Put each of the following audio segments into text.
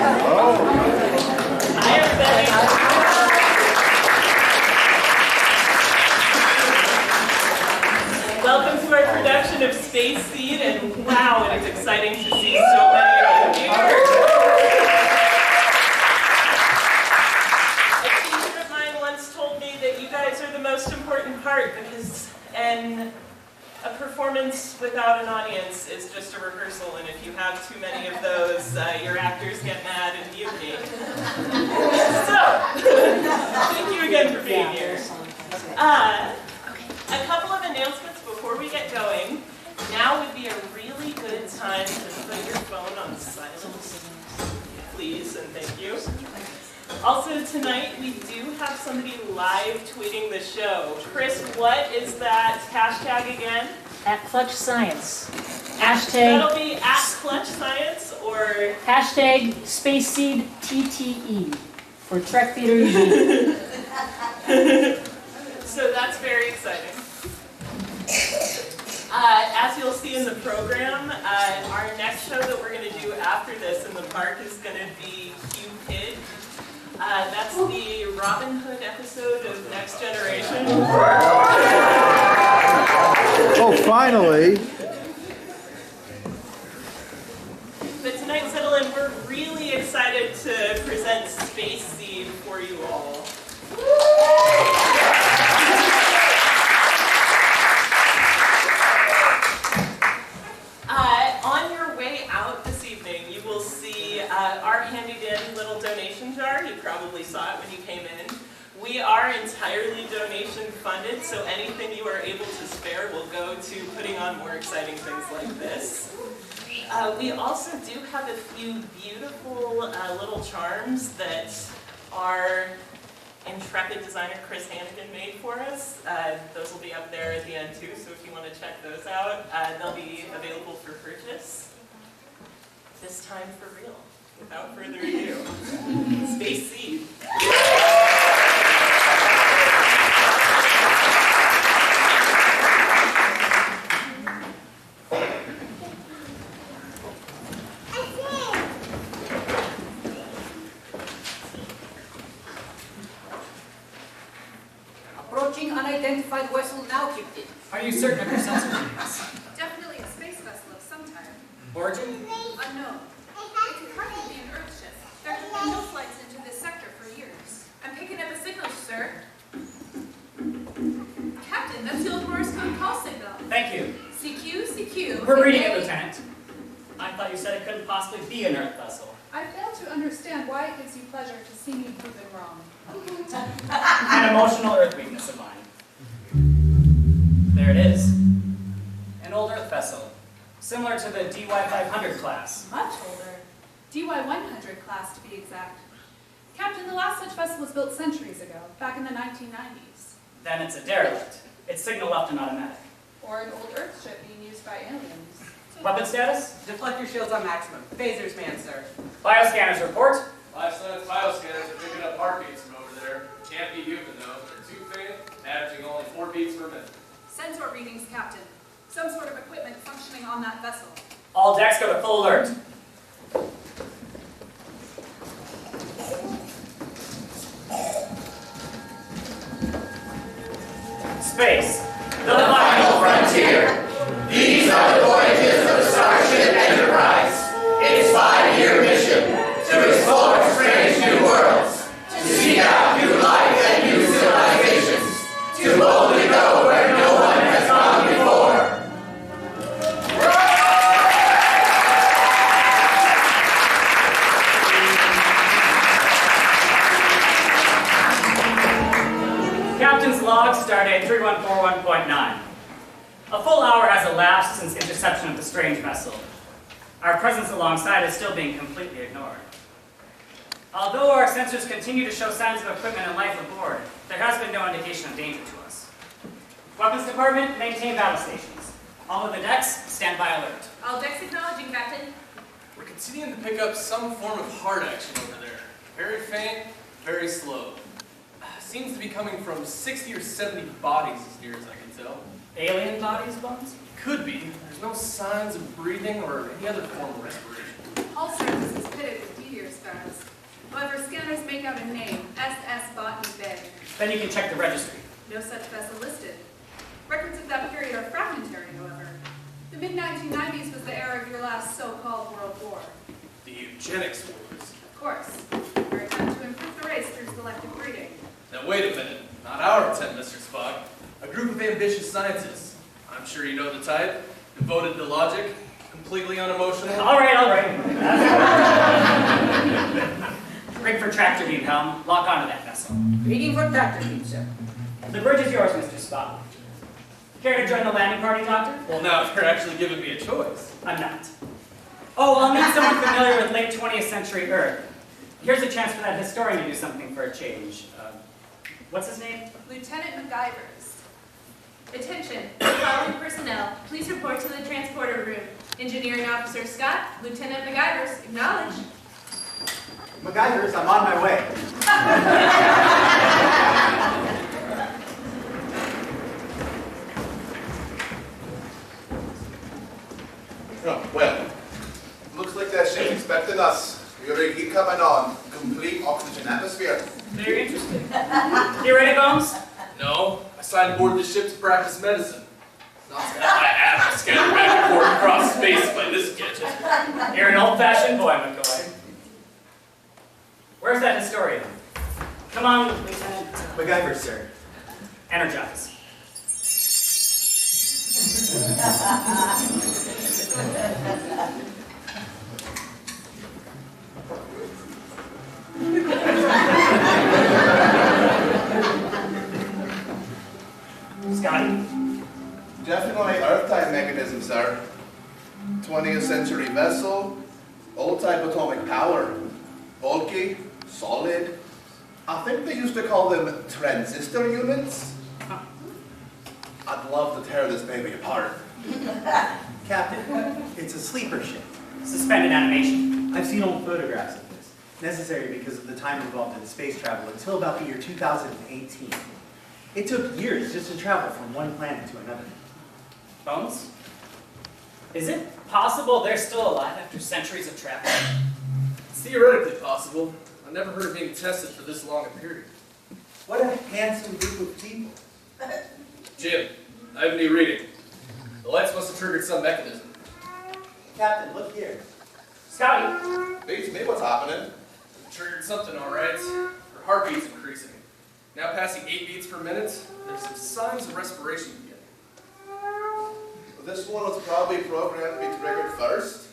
Hi, everybody. Welcome to our production of Space Seed, and wow, it is exciting to see so many of you here. A teacher of mine once told me that you guys are the most important part because, and a performance without an audience is just a rehearsal, and if you have too many of those, your actors get mad and mutiny. So, thank you again for being here. A couple of announcements before we get going. Now would be a really good time to put your phone on silent, please, and thank you. Also tonight, we do have somebody live tweeting the show. Chris, what is that hashtag again? @ClutchScience. Hashtag. That'll be @ClutchScience or hashtag SpaceSeedTTE for Trek Theater Eugene. So that's very exciting. As you'll see in the program, our next show that we're going to do after this in the park is going to be Cupid. That's the Robin Hood episode of Next Generation. Oh, finally. But tonight, settle in, we're really excited to present Space Seed for you all. On your way out this evening, you will see our handy-dandy little donation jar. You probably saw it when you came in. We are entirely donation funded, so anything you are able to spare will go to putting on more exciting things like this. We also do have a few beautiful little charms that our intrepid designer Chris Hannigan made for us. Those will be up there at the end too, so if you want to check those out, they'll be available for purchase. This time for real. Without further ado, Space Seed. Approaching unidentified vessel now, Captain. Are you certain of your sensor readings? Definitely a space vessel of some type. Origin? Unknown. It could hardly be an Earth ship. There have been no flights into this sector for years. I'm picking up a signal, sir. Captain, that's the old Morse code call signal. Thank you. CQ, CQ. We're reading it, Lieutenant. I thought you said it couldn't possibly be an Earth vessel. I fail to understand why it gives you pleasure to see me proven wrong. An emotional Earth weakness of mine. There it is. An old Earth vessel. Similar to the DY-500 class. Much older. DY-100 class, to be exact. Captain, the last such vessel was built centuries ago, back in the 1990s. Then it's a derelict. It's signal left and automatic. Or an old Earth ship being used by aliens. Weapon status? Deflector shields on maximum. Phasers, man, sir. Bioscanners report. Life science bioscanners are picking up heartbeats from over there. Can't be human though. They're too faint, averaging only 4 beats per minute. Sensor readings, Captain. Some sort of equipment functioning on that vessel. All decks go to full alert. Space, the final frontier. These are the voyages of the Starship Enterprise. Its 5-year mission to explore strange new worlds, to seek out new life and new civilizations, to boldly go where no one has gone before. Captain's log, stardate 3141.9. A full hour has elapsed since interception of the strange vessel. Our presence alongside is still being completely ignored. Although our sensors continue to show signs of equipment and life aboard, there has been no indication of danger to us. Weapons department, maintain battle stations. All of the decks, stand by alert. All decks acknowledging, Captain. We're continuing to pick up some form of hard action over there. Very faint, very slow. Seems to be coming from 60 or 70 bodies as near as I can tell. Alien bodies, Bones? Could be. There's no signs of breathing or any other form of respiration. All surface is pitted with meteor stars. Then you can check the registry. No such vessel listed. Records of that period are fragmentary, however. The mid-1990s was the era of your last so-called World War. The eugenics wars. Of course, your attempt to improve the race through selective breeding. Now wait a minute. Not our attempt, Mr. Spock. A group of ambitious scientists. I'm sure you know the type. Devoted to logic. Completely unemotional. All right, all right. Rig for tractor beam, helm. Lock onto that vessel. Rigging for tractor beam, sir. The bridge is yours, Mr. Spock. Care to join the landing party, Doctor? Well, now you're actually giving me a choice. I'm not. Oh, I'll need someone familiar with late 20th century Earth. Here's a chance for that historian to do something for a change. What's his name? Lieutenant MacGyvers. Attention, following personnel, please report to the transporter room. Engineering Officer Scott, Lieutenant MacGyvers, acknowledge. MacGyvers, I'm on my way. Oh, well, looks like that ship's expecting us. We already keep coming on. Complete oxygen atmosphere. Very interesting. You ready, Bones? No, I signed aboard this ship to practice medicine. Not to have my atoms scattered back and forth across space by this gadget. You're an old-fashioned boy, McCoy. Where's that historian? Come on, Lieutenant. MacGyver, sir. Energize. Scotty? Definitely Earth-type mechanism, sir. 20th century vessel, old-type atomic power. Bulky, solid. I think they used to call them transistor units. I'd love to tear this baby apart. Captain, it's a sleeper ship. Suspended animation. I've seen old photographs of this. Necessary because of the time involved in space travel until about the year 2018. It took years just to travel from one planet to another. Bones? Is it possible they're still alive after centuries of travel? It's theoretically possible. I've never heard of being tested for this long a period. What a handsome group of people. Jim, I have a new reading. The lights must have triggered some mechanism. Captain, look here. Scotty? Beats me, what's happening? Triggered something, all right. Her heartbeat's increasing. Now passing 8 beats per minute. There's some signs of respiration beginning. This one was probably programmed to be triggered first.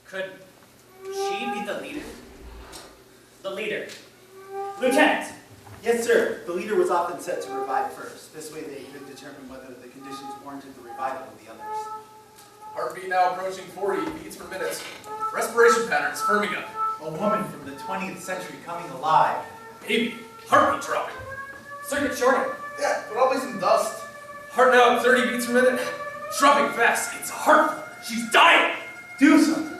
Could she be the leader? The leader. Lieutenant! Yes, sir. The leader was often set to revive first. This way they could determine whether the conditions warranted the revival of the others. Heartbeat now approaching 40 beats per minute. Respiration patterns firming up. A woman from the 20th century coming alive. Baby, heartbeat dropping. Circuit shorting. Yeah, probably some dust. Heart now at 30 beats per minute. Dropping fast. It's a heart. She's dying. Do something.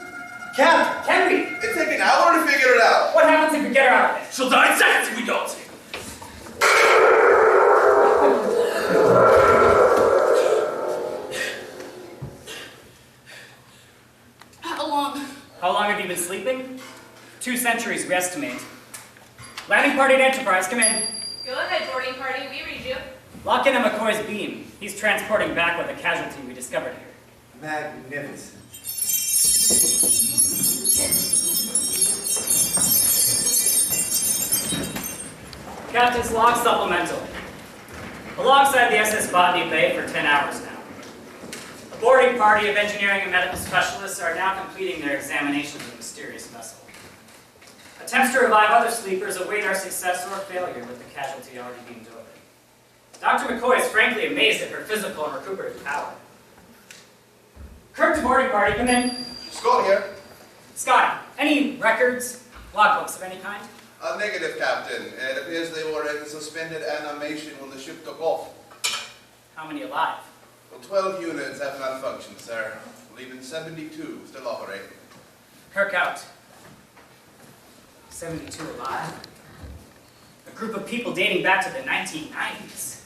Captain! Can we? It'd take an hour to figure it out. What happens if we get her out of there? She'll die in seconds if we don't. How long have you been sleeping? 2 centuries, we estimate. Landing party at Enterprise, come in. Go ahead, boarding party, we read you. Lock in on McCoy's beam. He's transporting back with a casualty we discovered here. Magnificent. Captain's log supplemental. Alongside the SS Botany Bay for 10 hours now. A boarding party of engineering and medical specialists are now completing their examinations of the mysterious vessel. Attempts to revive other sleepers await our success or failure with the casualty already being over. Dr. McCoy is frankly amazed at her physical and recuperative power. Kirk to boarding party, come in. Scott here. Scotty, any records, logbooks of any kind? A negative, Captain. It appears they were in suspended animation when the ship took off. How many alive? Well, 12 units have malfunctioned, sir. Leaving 72 still operating. Kirk out. 72 alive. A group of people dating back to the 1990s.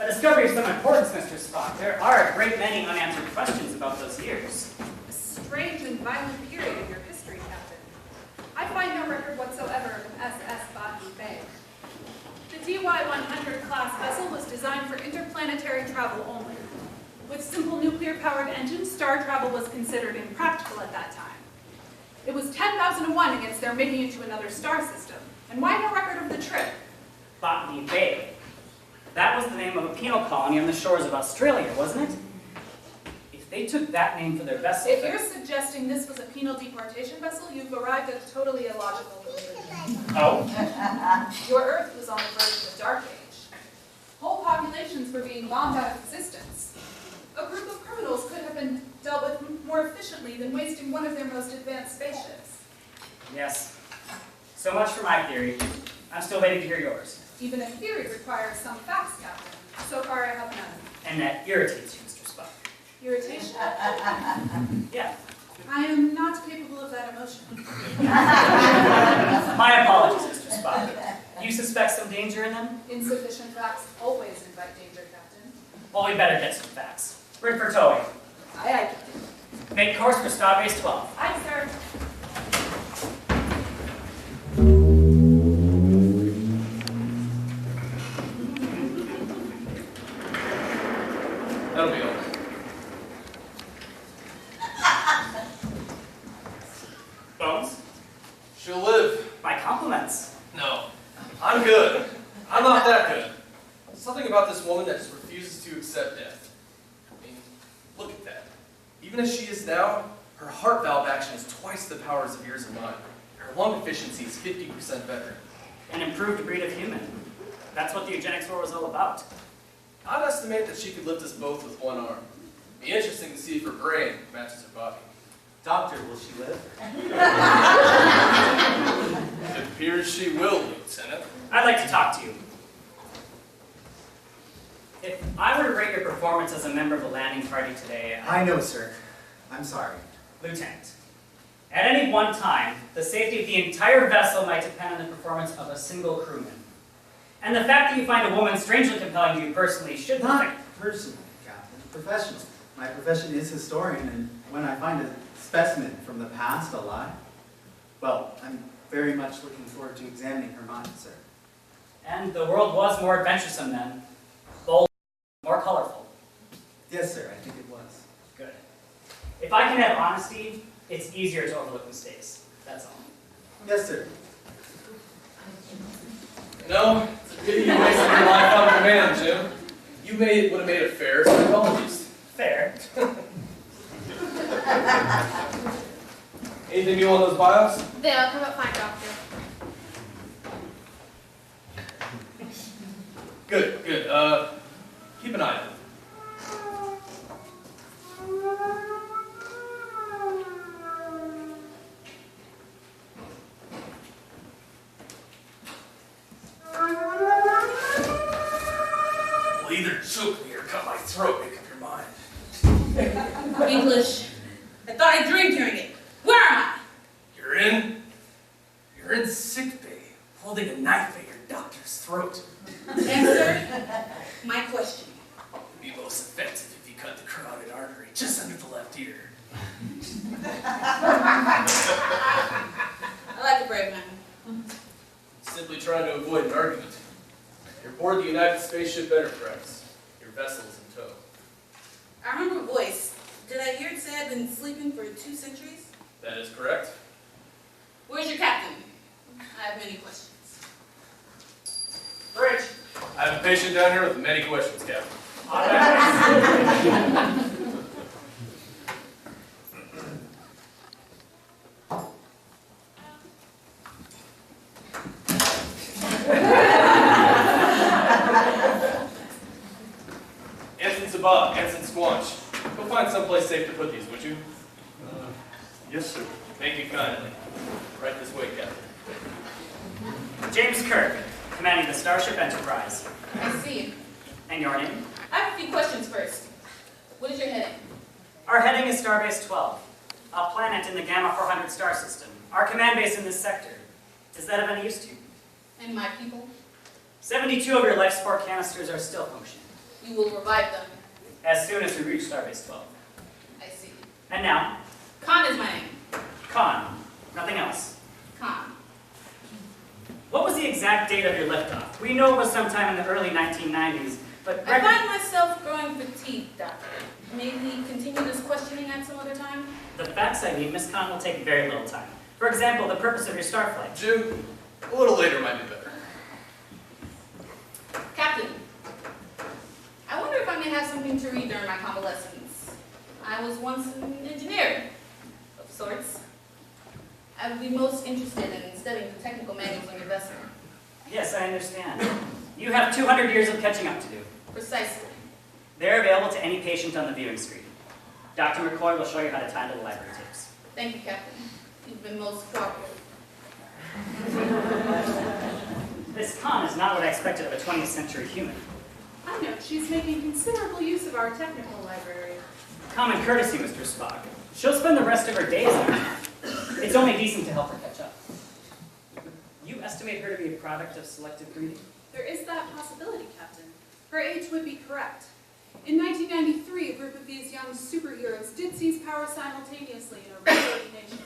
A discovery of some importance, Mr. Spock. There are a great many unanswered questions about those years. A strange and violent period in your history, Captain. I find no record whatsoever of SS Botany Bay. The DY-100 class vessel was designed for interplanetary travel only. With simple nuclear-powered engines, star travel was considered impractical at that time. It was 10,000 to 1 against their making it to another star system. And why no record of the trip? Botany Bay. That was the name of a penal colony on the shores of Australia, wasn't it? If they took that name for their vessel... If you're suggesting this was a penal deportation vessel, you've arrived at a totally illogical conclusion. Oh? Your Earth was on the verge of a dark age. Whole populations were being bombed out of existence. A group of criminals could have been dealt with more efficiently than wasting one of their most advanced spaceships. Yes. So much for my theory. I'm still waiting to hear yours. Even a theory requires some facts, Captain. So far, I have none. And that irritates you, Mr. Spock. Irritation? Yeah. I am not capable of that emotion. My apologies, Mr. Spock. You suspect some danger in them? Insufficient facts always invite danger, Captain. Well, we better get some facts. Rig for towing. Aye, aye, Captain. Make course for Starbase 12. Aye, sir. That'll be all. Bones? She'll live. My compliments. No. I'm good. I'm not that good. Something about this woman that just refuses to accept death. I mean, look at that. Even as she is now, her heart valve action is twice the powers of yours and mine. Her lung efficiency is 50% better. An improved breed of human. That's what the eugenics war was all about. I'd estimate that she could lift us both with one arm. Be interesting to see if her brain matches her body. Doctor, will she live? It appears she will, Lieutenant. I'd like to talk to you. If I were to rate your performance as a member of the landing party today, I know, sir. I'm sorry. Lieutenant, at any one time, the safety of the entire vessel might depend on the performance of a single crewman. And the fact that you find a woman strangely compelling to you personally should Not personal, Captain. Professional. My profession is historian, and when I find a specimen from the past alive, well, I'm very much looking forward to examining her mind, sir. And the world was more adventuresome then. Bold, more colorful. Yes, sir, I think it was. Good. If I can have honesty, it's easier to overlook mistakes. That's all. Yes, sir. You know, it's a pity you wasted your life on command, Jim. You would have made it fair, so apologies. Fair. Anything new on those bios? They'll come up fine, Doctor. Good, good. Keep an eye on them. Well, either choke me or cut my throat, make up your mind. English. I thought I dreamed hearing it. Where am I? You're in sick bay, holding a knife at your doctor's throat. Answer my question. It'd be most effective if you cut the carotid artery just under the left ear. I like a brave man. Simply trying to avoid an argument. You're aboard the United Spaceship Enterprise. Your vessel's in tow. I remember a voice. Did I hear it say I'd been sleeping for 2 centuries? That is correct. Where's your captain? I have many questions. Bridge. I have a patient down here with many questions, Captain. Ensign Sabah, Ensign Squanch. Go find someplace safe to put these, would you? Yes, sir. Thank you kindly. Right this way, Captain. James Kirk, commanding the Starship Enterprise. I see. And your name? I have a few questions first. What is your heading? Our heading is Starbase 12, a planet in the Gamma 400 star system. Our command base in this sector. Is that of any use to you? And my people? 72 of your life support canisters are still functioning. You will revive them. As soon as we reach Starbase 12. I see. And now, Khan is my name. Khan. Nothing else. Khan. What was the exact date of your liftoff? We know it was sometime in the early 1990s, but I find myself growing fatigued, Doctor. Maybe continue this questioning at some other time? the facts I need, Miss Khan, will take very little time. For example, the purpose of your star flight. June, a little later might be better. Captain, I wonder if I may have something to read during my convalescence. I was once an engineer, of sorts. I would be most interested in studying the technical manuals on your vessel. Yes, I understand. You have 200 years of catching up to do. Precisely. They're available to any patient on the viewing screen. Dr. McCoy will show you how to tie to the library tapes. Thank you, Captain. You've been most cooperative. Miss Khan is not what I expected of a 20th century human. I know, she's making considerable use of our technical library. Common courtesy, Mr. Spock. She'll spend the rest of her days on it. It's only decent to help her catch up. You estimate her to be a product of selective breeding? There is that possibility, Captain. Her age would be correct. In 1993, a group of these young superheroes did seize power simultaneously in over 30 nations.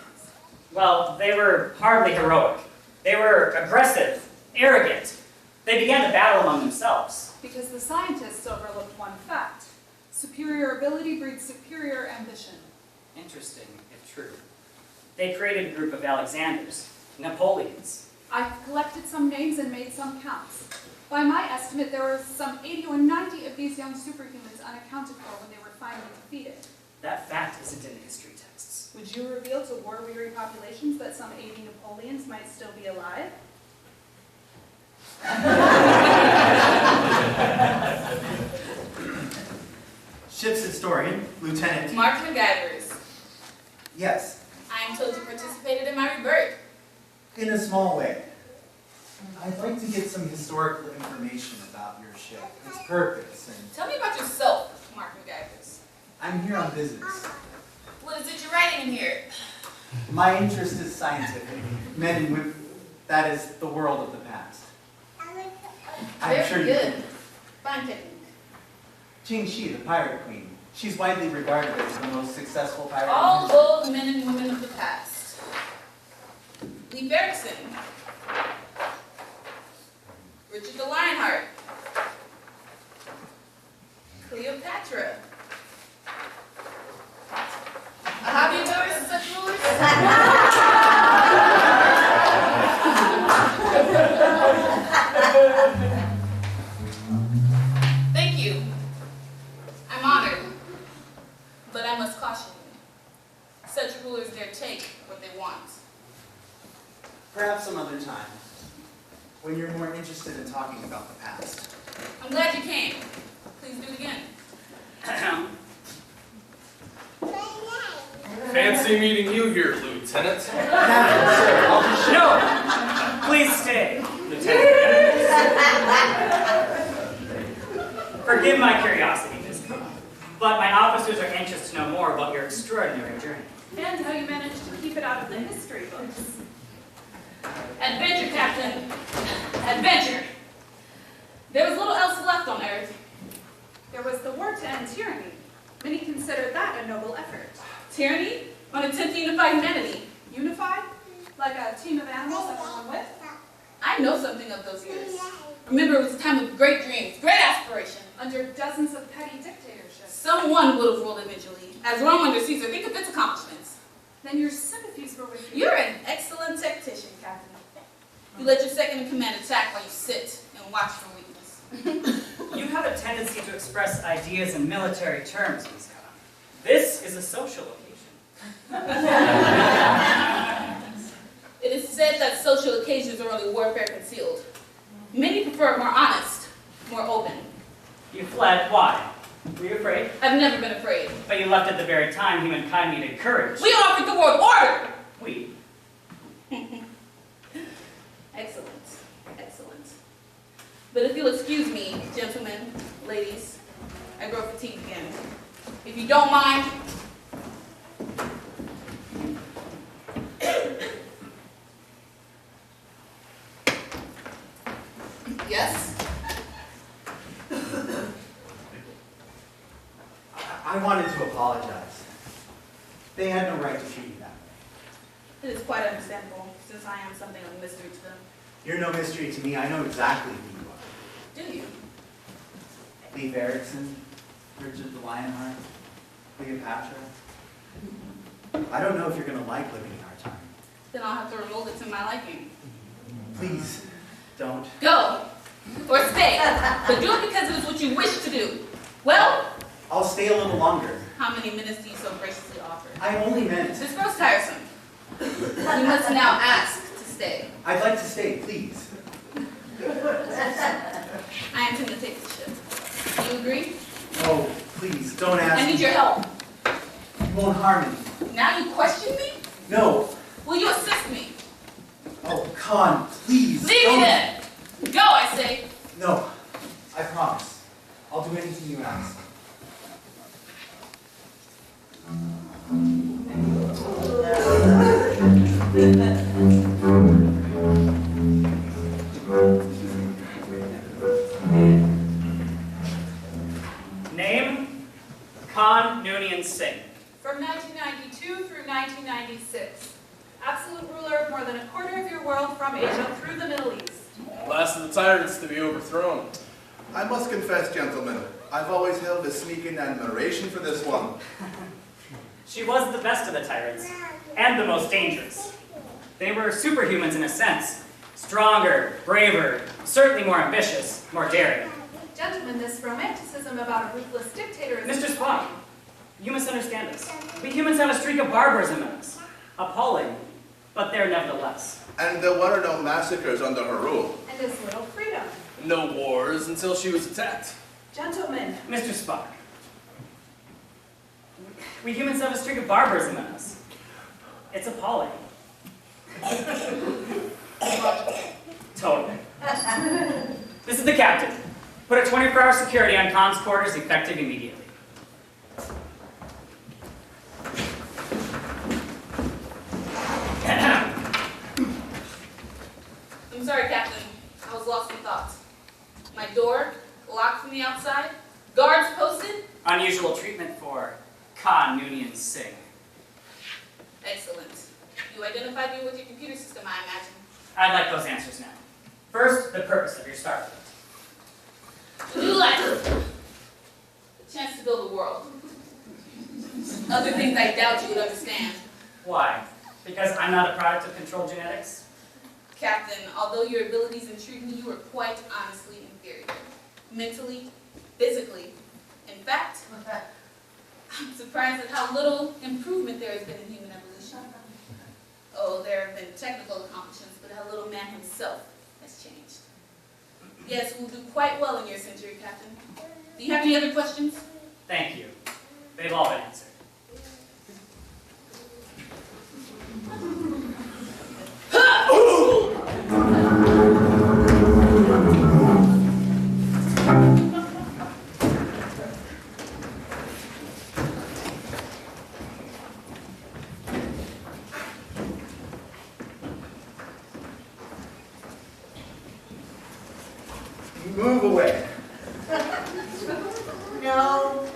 Well, they were hardly heroic. They were aggressive, arrogant. They began to battle among themselves. Because the scientists overlooked one fact. Superior ability breeds superior ambition. Interesting, if true. They created a group of Alexanders, Napoleons. I've collected some names and made some counts. By my estimate, there were some 80 or 90 of these young superhumans unaccounted for when they were finally defeated. That fact isn't in the history texts. Would you reveal to war-weary populations that some 80 Napoleons might still be alive? Ship's historian, Lieutenant. Mark MacGyvers. Yes, I am told you participated in my rebirth. in a small way. I'd like to get some historical information about your ship, its purpose, and Tell me about yourself, Mark MacGyvers. I'm here on business. What is it you're writing in here? My interest is scientific, men and women, that is the world of the past. I'm Very sure you good. can. Fine technique. Jing Shi, the pirate queen. She's widely regarded as the most successful pirate. All in history. those men and women of the past. Lee Ferguson. Richard the Lionheart. Cleopatra. A hobby of yours and such rulers? Thank you. I'm honored. But I must caution you. Such rulers dare take what they want. Perhaps some other time, when you're more interested in talking about the past. I'm glad you came. Please do it again. Fancy meeting you here, Lieutenant. Captain, sir, I'll just show. No! Please stay, Lieutenant. Forgive my curiosity, Miss Khan, but my officers are anxious to know more about your extraordinary journey. And how you managed to keep it out of the history books. Adventure, Captain. Adventure. There was little else left on Earth. There was the war to end tyranny. Many considered that a noble effort. Tyranny on attempting to unify humanity. Unified? Like a team of animals everyone with? I know something of those years. Remember, it was a time of great dreams, great aspiration. Under dozens of petty dictatorships. Someone would have ruled eventually. As Rome under Caesar, think of its accomplishments. Then your sympathies were with you. You're an excellent tactician, Captain. You let your second-in-command attack while you sit and watch for weakness. You have a tendency to express ideas in military terms, Miss Khan. This is a social occasion. It is said that social occasions are only warfare concealed. Many prefer more honest, more open. You fled. Why? Were you afraid? I've never been afraid. But you left at the very time humankind needed courage. We offered the world order! We. Excellent, excellent. But if you'll excuse me, gentlemen, ladies, I grow fatigued again. If you don't mind. Yes? I wanted to apologize. They had no right to treat you that way. It is quite understandable, since I am something of a mystery to them. You're no mystery to me. I know exactly who you are. Do you? Leif Erikson, Richard the Lionheart, Cleopatra. I don't know if you're going to like living in our time. Then I'll have to remold it to my liking. Please, don't. Go! Or stay. But do it because it is what you wish to do. Well, I'll stay a little longer. how many minutes do you so graciously offer? I only meant. This grows tiresome. You must now ask to stay. I'd like to stay, please. I intend to take the ship. Do you agree? Oh, please, don't ask I need me. your help. You won't harm me. Now you question me? No. Will you assist me? Oh, Khan, please. Leave me then! Go, I say! No, I promise. I'll do anything you ask. Name? Khan Noonien Singh. From 1992 through 1996. Absolute ruler of more than a quarter of your world from Asia through the Middle East. Last of the tyrants to be overthrown. I must confess, gentlemen, I've always held a sneaking admiration for this one. She was the best of the tyrants, and the most dangerous. They were superhumans in a sense. Stronger, braver, certainly more ambitious, more daring. Gentlemen, this romanticism about a ruthless dictator is... Mr. Spock, you misunderstand us. We humans have a streak of barbarism in us. Appalling, but there nevertheless. And there were no massacres under her rule. And as little freedom. No wars until she was attacked. Gentlemen, Mr. Spock, we humans have a streak of barbarism in us. It's appalling. Totally. This is the captain. Put a 24-hour security on Khan's quarters, effective immediately. I'm sorry, Captain. I was lost in thought. My door locked from the outside. Guards posted. Unusual treatment for Khan Noonien Singh. Excellent. You identified me with your computer system, I imagine. I'd like those answers now. First, the purpose of your Starfleet. A new life. The chance to build a world. Other things I doubt you would understand. Why? Because I'm not a product of controlled genetics? Captain, although your abilities intrigue me, you are quite honestly inferior. Mentally, physically. In fact, I'm surprised at how little improvement there has been in human evolution. Oh, there have been technical accomplishments, but how little man himself has changed. Yes, we'll do quite well in your century, Captain. Do you have any other questions? Thank you. They've all been answered. Move away. No.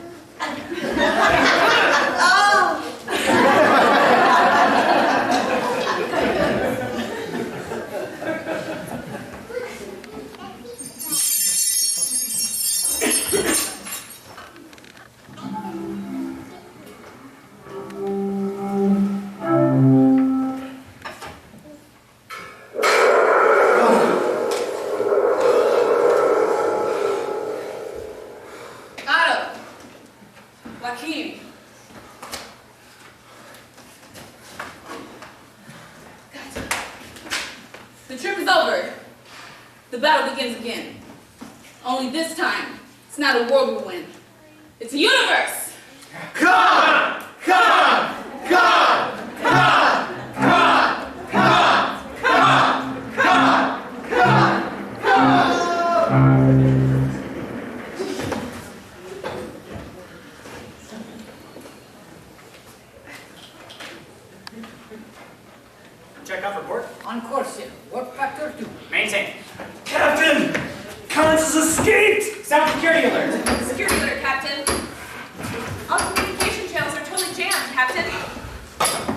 Otto. Joaquin. The trip is over. The battle begins again. Only this time, it's not a world we win. It's a universe! Khan! Khan! Khan! Khan! Khan! Khan! Khan! Khan! Khan! Khan! Checkoff report. On course, sir. What factor 2? Maintain. Captain! Khan has escaped! Sound security alert. Security alert, Captain. All communication channels are totally jammed, Captain.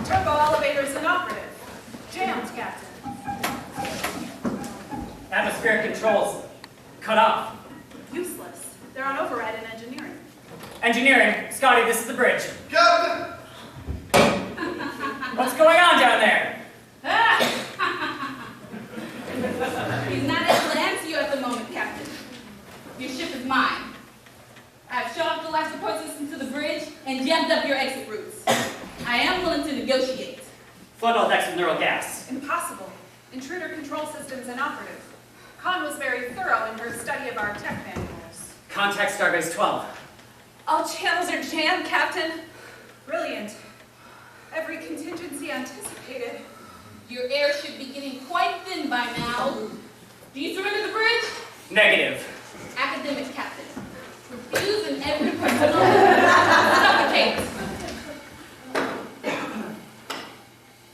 turbo elevators inoperative. Jammed, Captain. Atmospheric controls cut off. Useless. They're on override in engineering. Engineering, Scotty, this is the bridge. Captain! What's going on down there? He's not able to answer you at the moment, Captain. Your ship is mine. I've shut off the life support system to the bridge and jammed up your exit routes. I am willing to negotiate. Flood all decks with neural gas. Impossible. Intruder control systems inoperative. Khan was very thorough in her study of our tech manuals. Contact Starbase 12. All channels are jammed, Captain. Brilliant. Every contingency anticipated. Your air should be getting quite thin by now. Do you surrender the bridge? Negative. Academic Captain. Refuse in every personal. Suffocate.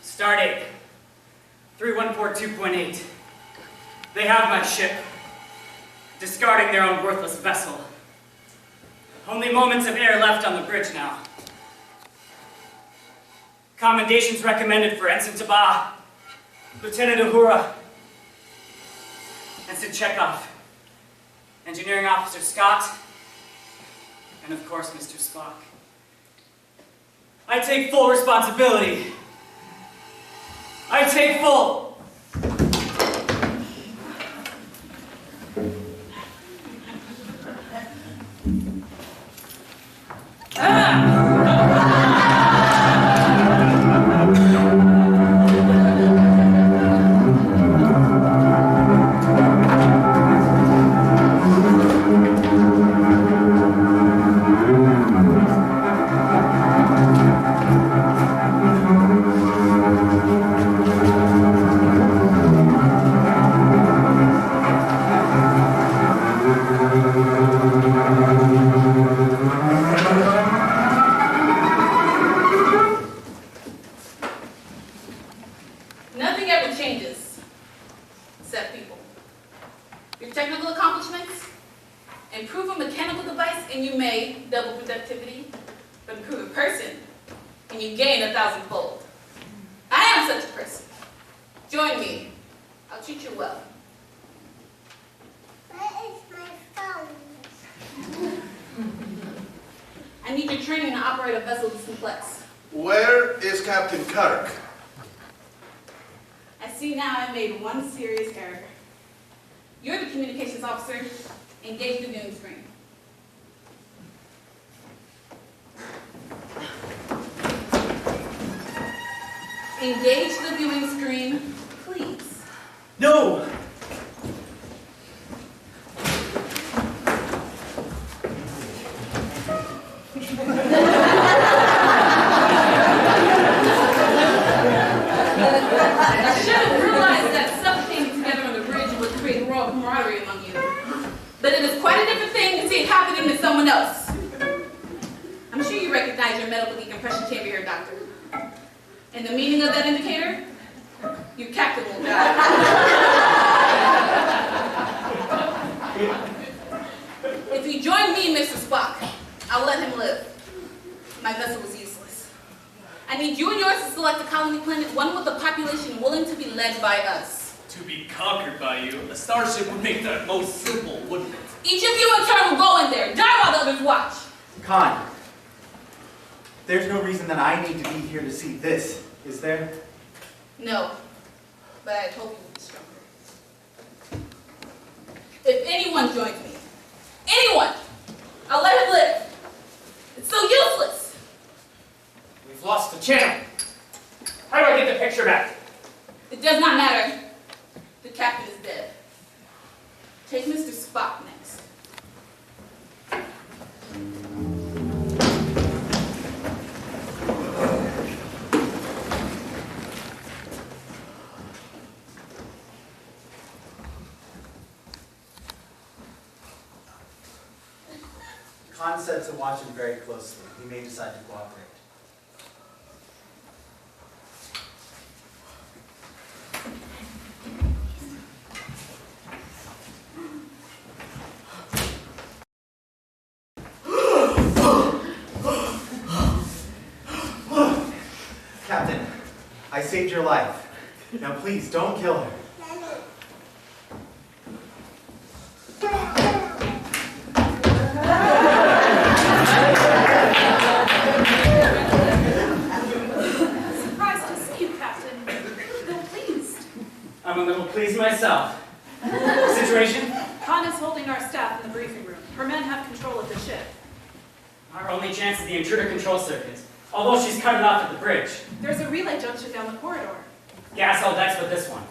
Stardate 3142.8. They have my ship, discarding their own worthless vessel. Only moments of air left on the bridge now. Commendations recommended for Ensign Taba, Lieutenant Uhura, Ensign Chekhov, Engineering Officer Scott, and of course, Mr. Spock. I take full responsibility. I take full. Nothing ever changes, except people. Your technical accomplishments, improve a mechanical device and you may double productivity, but improve a person and you gain 1,000-fold. I am such a person. Join me. I'll treat you well. Where is my phone? I need your training to operate a vessel this complex. Where is Captain Kirk? I see now I made one serious error. You're the communications officer. Engage the viewing screen. Engage the viewing screen, please. No! I should have realized that suffocating together on the bridge would create raw camaraderie among you. But it is quite a different thing to see it happening to someone else. I'm sure you recognize your medical decompression chamber here, Doctor. And the meaning of that indicator? Your captain will die. If you join me, Mr. Spock, I'll let him live. My vessel was useless. I need you and yours to select a colony planet, one with a population willing to be led by us. To be conquered by you, a starship would make that most simple, wouldn't it? Each of you in turn will go in there, die while the others watch. Khan, there's no reason that I need to be here to see this, is there? No, but I hope you will be stronger. If anyone joins me, anyone, I'll let him live. It's so useless. We've lost the channel. How do I get the picture back? It does not matter. The captain is dead. Take Mr. Spock next. Khan said to watch him very closely. He may decide to cooperate. Captain, I saved your life. Now please, don't kill her. I'm a little pleased myself. Situation? Khan is holding our staff in the briefing room. Her men have control of the ship. Our only chance is the intruder control circuit, although she's cut it off at the bridge. There's a relay junction down the corridor. Gas all decks but this one.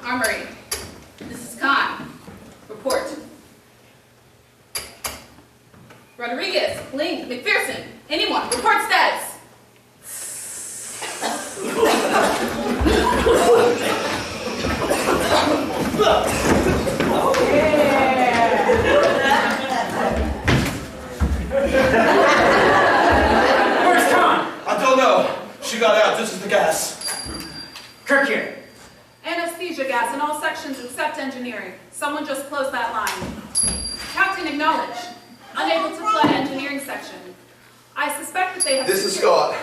Armory. This is Khan. Report. Rodriguez, Ling, McPherson, anyone, report status. Where's Khan? I don't know. She got out just as the gas. Kirk here. Anesthesia gas in all sections except engineering. Someone just closed that line. Captain, acknowledge. Unable to fly engineering section. I suspect that they have... This is Scott.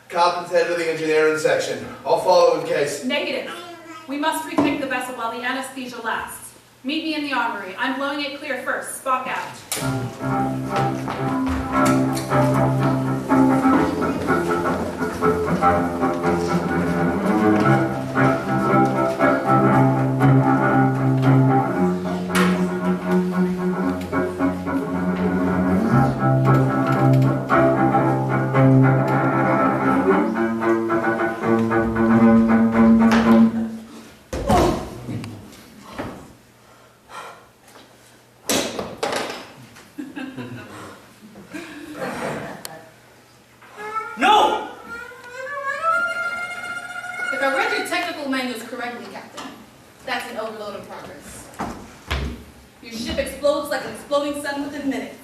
Captain's head of the engineering section. I'll follow in case. Negative. We must retake the vessel while the anesthesia lasts. Meet me in the armory. I'm blowing it clear first. Spock out. No! If I read your technical manuals correctly, Captain, that's an overload in progress. Your ship explodes like an exploding sun within minutes.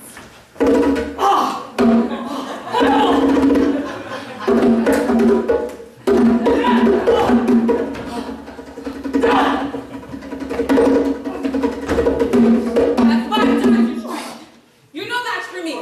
That's 5 times your strength. You're no match for me.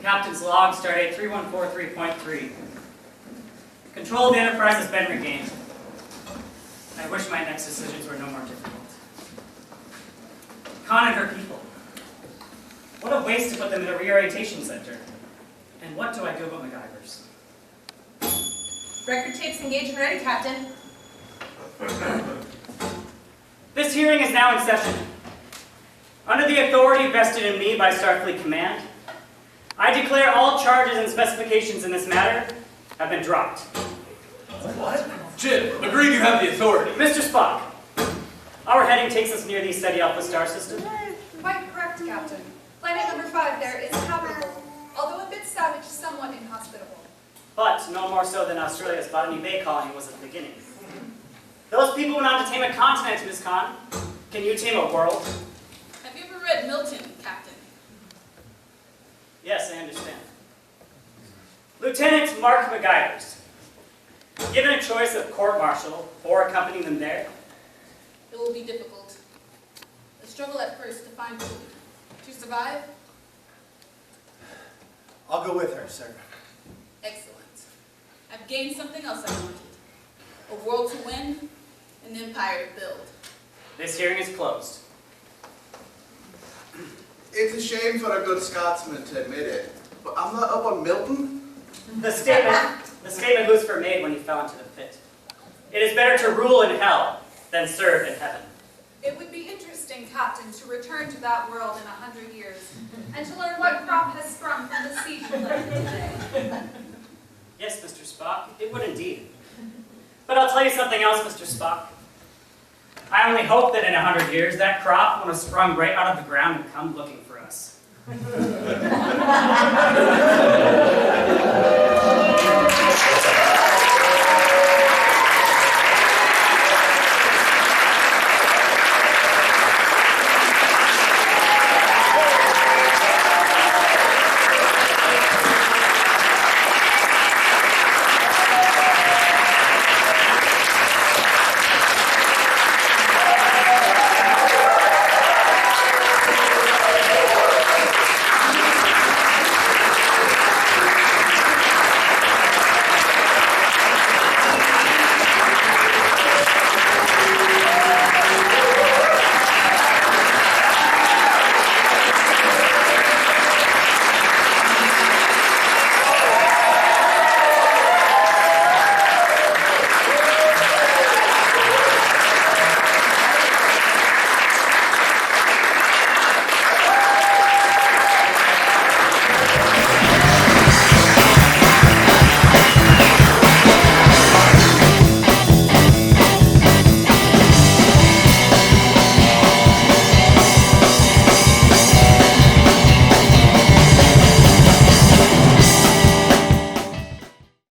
Captain's log, stardate 3143.3. Control of the Enterprise has been regained. I wish my next decisions were no more difficult. Khan and her people. What a waste to put them in a reorientation center. And what do I do about MacGyvers? Record tapes engaged and ready, Captain. This hearing is now in session. Under the authority vested in me by Starfleet Command, I declare all charges and specifications in this matter have been dropped. What? Jim, agreed you have the authority. Mr. Spock, our heading takes us near the Steady Alpha star system. Quite correct, Captain. Planet number 5 there is habitable, although a bit savage, somewhat inhospitable. But no more so than Australia's Botany Bay colony was at the beginning. Those people went on to tame a continent, Miss Khan. Can you tame a world? Have you ever read Milton, Captain? Yes, I understand. Lieutenant Mark MacGyvers. Given a choice of court-martial or accompanying them there, It will be difficult. A struggle at first to find food. To survive? I'll go with her, sir. Excellent. I've gained something else I wanted. A world to win, an empire to build. this hearing is closed. It's a shame for a good Scotsman to admit it, but I'm not up on Milton. The statement Lucifer made when he fell into the pit. It is better to rule in hell than serve in heaven. It would be interesting, Captain, to return to that world in 100 years, and to learn what crop has sprung from the siege we left today. Yes, Mr. Spock, it would indeed. I'll tell you something else, Mr. Spock. I only hope that in 100 years, that crop won't have sprung right out of the ground and come looking for us.